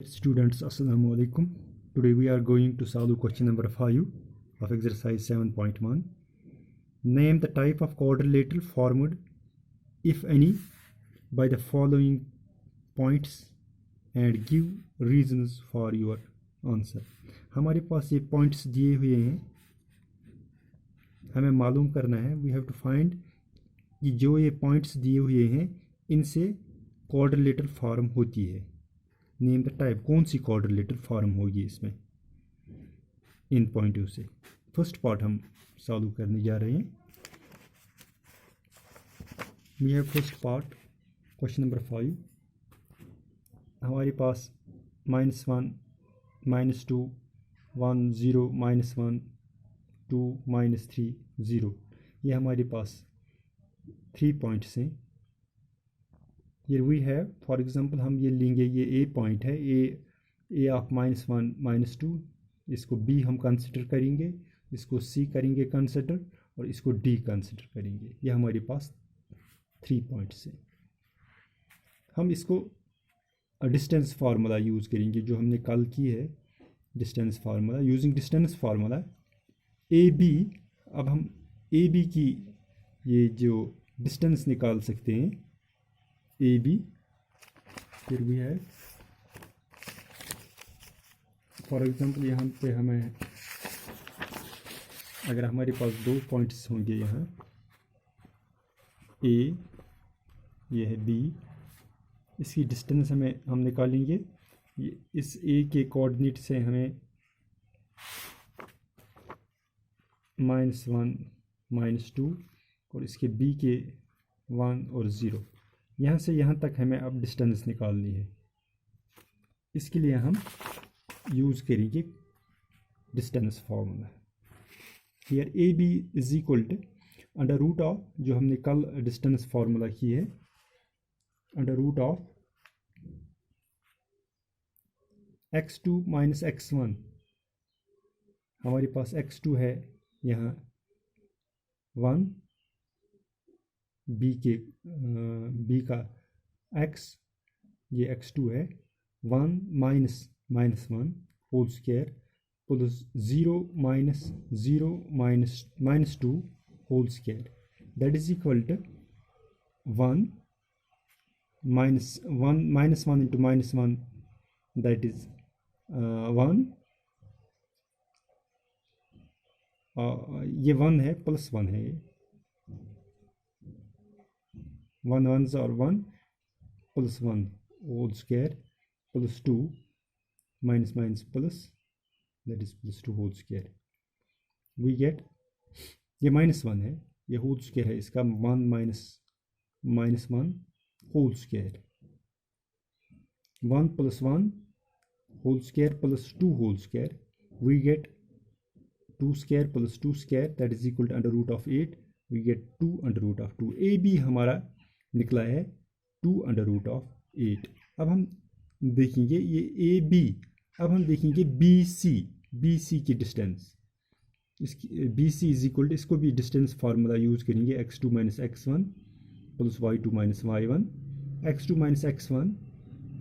Students, Assalamu alaikum. Today we are going to solve question number 5 of exercise 7.1. Name the type of quadrilateral formed, if any, by the following points and give reasons for your answer. हमारे पास ये points दिए हुए हैं, हमें मालूम करना है, we have to find कि जो ये points दिए हुए हैं इनसे quadrilateral form होती है. नेम द टाइप, कौन सी क्वाड्रिलेटरल फॉर्म होगी इसमें इन पॉइंट से. फर्स्ट पार्ट हम सॉल्व करने जा रहे हैं. We have first part question number 5. हमारे पास -1 -2 1 0 -1 2 -3 0, ये हमारे पास 3 पॉइंट्स हैं. Here we have, for example हम ये लेंगे, ये ए पॉइंट है, ए ऑफ -1 -2, इसको बी हम कंसिडर करेंगे, इसको सी करेंगे कंसिडर और इसको डी कंसिडर करेंगे. ये हमारे पास 3 पॉइंट्स हैं. हम इसको डिस्टेंस फार्मूला यूज़ करेंगे जो हमने कल की है. Distance formula, using distance formula A B. अब हम ए बी की ये जो डिस्टेंस निकाल सकते हैं, ए बी. फिर भी है फॉर एग्जांपल यहाँ पे हमें, अगर हमारे पास 2 पॉइंट्स होंगे, यहाँ ए, ये है बी, इसकी डिस्टेंस हम निकालेंगे. इस ए के कोऑर्डिनेट से हमें -1 -2 और इसके बी के 1 और 0, यहाँ से यहाँ तक हमें अब डिस्टेंस निकालनी है. इसके लिए हम यूज़ करेंगे distance formula. Here A B is equal to under root of, जो हमने कल डिस्टेंस फार्मूला की है, under root of x2 - x1. हमारे पास x2 है यहाँ 1, बी का x, ये x2 है 1 -1 whole square plus 0 -0 -2 whole square, that is equal to 1 -1 into -1, that is 1. ये 1 है प्लस 1 है, ये 1 1s और 1 plus 1 whole square plus 2 minus plus, that is plus 2 whole square. We get, ये -1 है, ये होल स्क्वायर है, इसका 1 -1 whole square, 1 + 1 whole square plus 2 whole square. We get 2 square plus 2 square, that is equal to under root of 8. We get 2 under root of 2. A B हमारा निकला है 2 under root of 8. अब हम देखेंगे ये ए B. अब हम देखेंगे बी सी की डिस्टेंस. इसकी B C is equal to, इसको भी डिस्टेंस फार्मूला यूज़ करेंगे, x2 - x1 plus y2 - y1. x2 - x1,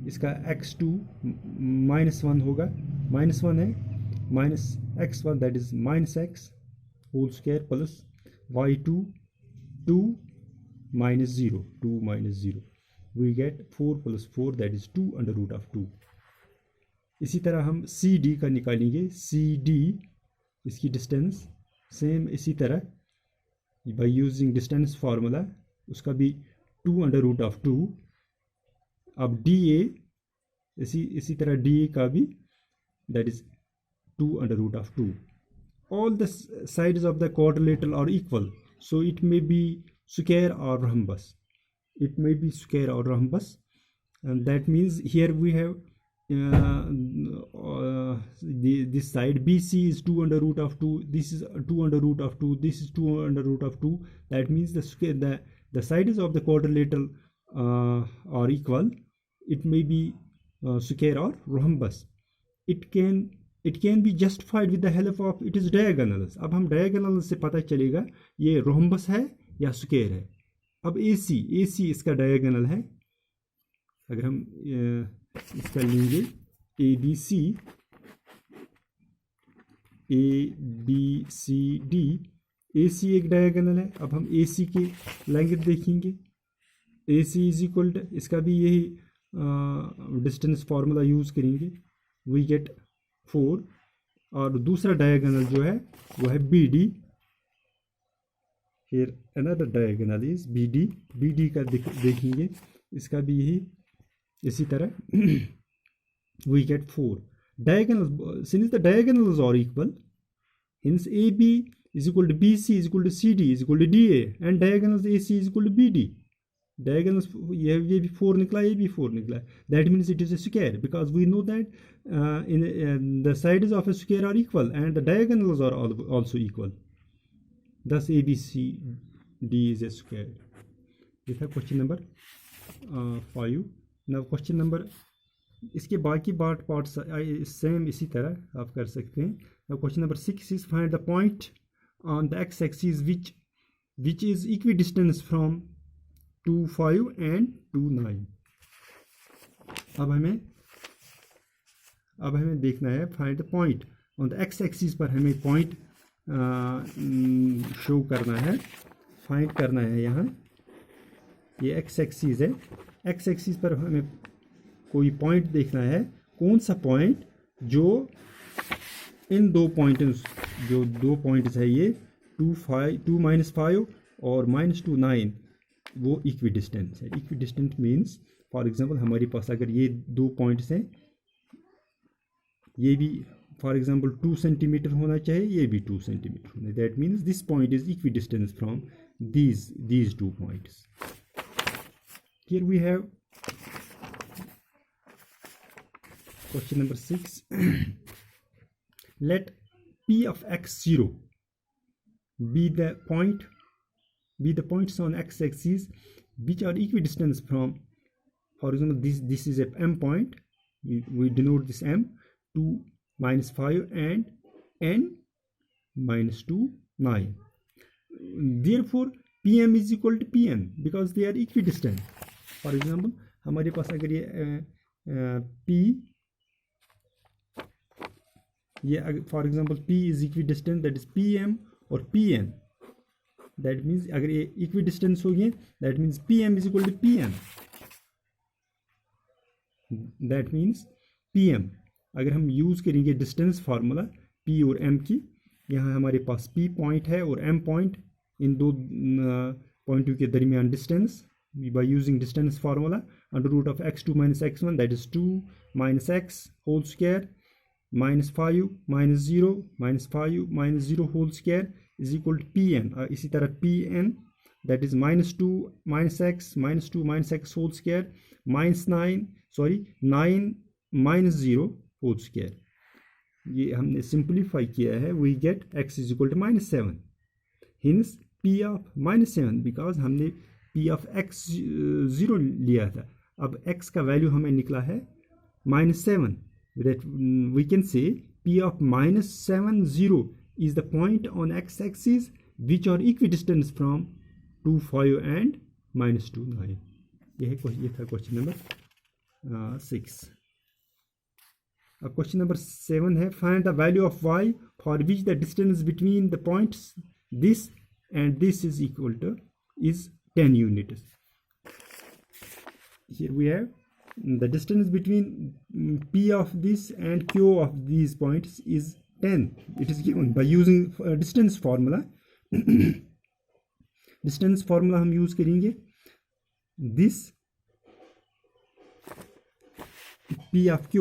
इसका x2 -1 होगा, -1 है, -x1 that is -x whole square plus y2 2 -0, 2 -0. we get 4 + 4, that is 2 under root of 2. इसी तरह हम C D का निकालेंगे. सी डी, इसकी डिस्टेंस सेम इसी तरह बाय यूजिंग डिस्टेंस फार्मूला, उसका भी 2 अंडर रूट ऑफ 2. अब डी ए, इसी तरह डी ए का भी, that is 2 under root of 2. All the sides of the quadrilateral are equal, so it may be square or rhombus. It may be square or rhombus, and that means here we have this side BC is 2 under root of 2. This is 2 under root of 2. This is 2 under root of 2. That means the sides of the quadrilateral are equal. It may be square or rhombus. It can be justified with the help of its diagonals. अब हम diagonals से पता चलेगा ये rhombus है या square है. अब AC इसका डायगोनल है. अगर हम इसका लेंगे ए बी सी डी, ए सी एक डायगोनल है। अब हम ए सी की लेंथ देखेंगे, A C is equal to, इसका भी यही डिस्टेंस फार्मूला यूज़ करेंगे, वी गेट 4। और दूसरा डायगोनल जो है वो है बी डी, फिर another diagonal is B D का देखेंगे, इसका भी यही इसी तरह we get 4 diagonals. Since the diagonals are equal, hence AB is equal to BC is equal to CD is equal to DA, and diagonals AC is equal to BD. Diagonals ये भी 4 निकला, ये भी 4 निकला, that means it is a square, because we know that the sides of a square are equal and the diagonals are also equal, thus ABCD is a square. ये था question number 5. Now question number, इसके बाकी parts same इसी तरह आप कर सकते हैं. Question number 6 is find the point on the x axis which is equi distance from 2, 5 and 2, 9. अब हमें देखना है find the point on the x axis पर, हमें पॉइंट शो करना है, फाइंड करना है. यहाँ ये एक्स एक्सिस है, एक्स एक्सिस पर हमें कोई पॉइंट देखना है. कौन सा पॉइंट जो इन दो पॉइंट्स है, ये 2, -5 और -2, 9, वो इक्वी डिस्टेंस है. Equi distance means for example हमारे पास अगर ये दो पॉइंट्स हैं, ये भी फॉर एग्जांपल 2 सेंटीमीटर होना चाहिए, ये भी 2 सेंटीमीटर होना, that means this point is equi distance from these 2 points. Here we have question number 6. Let P of x0 be the points on x-axis which are equidistant from, for example, this is a M point. We denote this M, 2, -5 and n -2, 9. Therefore, PM is equal to PN because they are equidistant. For example, हमारे पास अगर ये for example P is equidistant, that is PM और PN, that means अगर ये equidistance हो गए, that means PM is equal to PN, that means PM. अगर हम यूज़ करेंगे डिस्टेंस फार्मूला P और M की, यहाँ हमारे पास P पॉइंट है और M पॉइंट, इन दो पॉइंटों के दरमियान distance, by using distance formula, under root of x2 minus x1, that is 2 minus x whole square minus 5 minus 0 minus 5 minus 0 whole square is equal to Pn. इसी तरह Pn, that is -2 minus x minus 2 minus x whole square minus 9 minus 0 whole square. ये हमने simplify किया है, we get x is equal to -7. Hence P of -7, because हमने P of x0 लिया था. अब x का वैल्यू हमें निकला है -7. That we can say P of -7, is the point on x-axis which are equidistant from 2, 5 and -2, 9. ये था क्वेश्चन नंबर 6. अब क्वेश्चन नंबर 7 है, find the value of y for which the distance between the points this and this is equal to is 10 units. Here we have the distance between P of this and Q of these points is 10. It is given by using distance formula. Distance formula हम use करेंगे. This P of Q,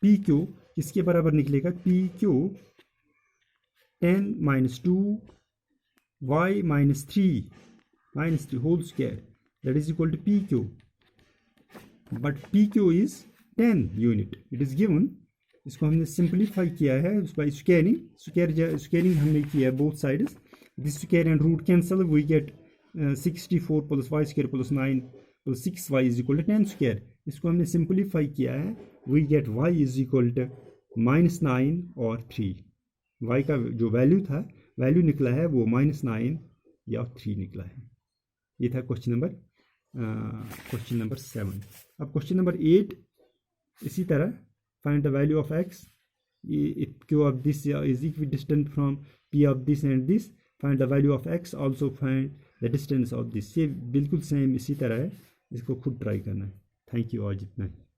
PQ किसके बराबर निकलेगा? PQ 10 -2 y -3 whole square, that is equal to PQ, but PQ is 10 unit. It is given. इसको हमने simplify किया है bye squaring हमने किया है both sides. This square and root cancel, we get 64 + y² + 9 + 6y is equal to 10 square. इसको हमने simplify किया है, we get y is equal to -9 और 3. y का जो वैल्यू निकला है वो -9 या 3 निकला है. ये था क्वेश्चन नंबर 7. अब क्वेश्चन नंबर 8, इसी तरह find the value of x, if q of this is equidistant from p of this and this, find the value of x, also find the distance of this। ये बिल्कुल same इसी तरह है, इसको खुद try करना है। थैंक यू, आज इतना है।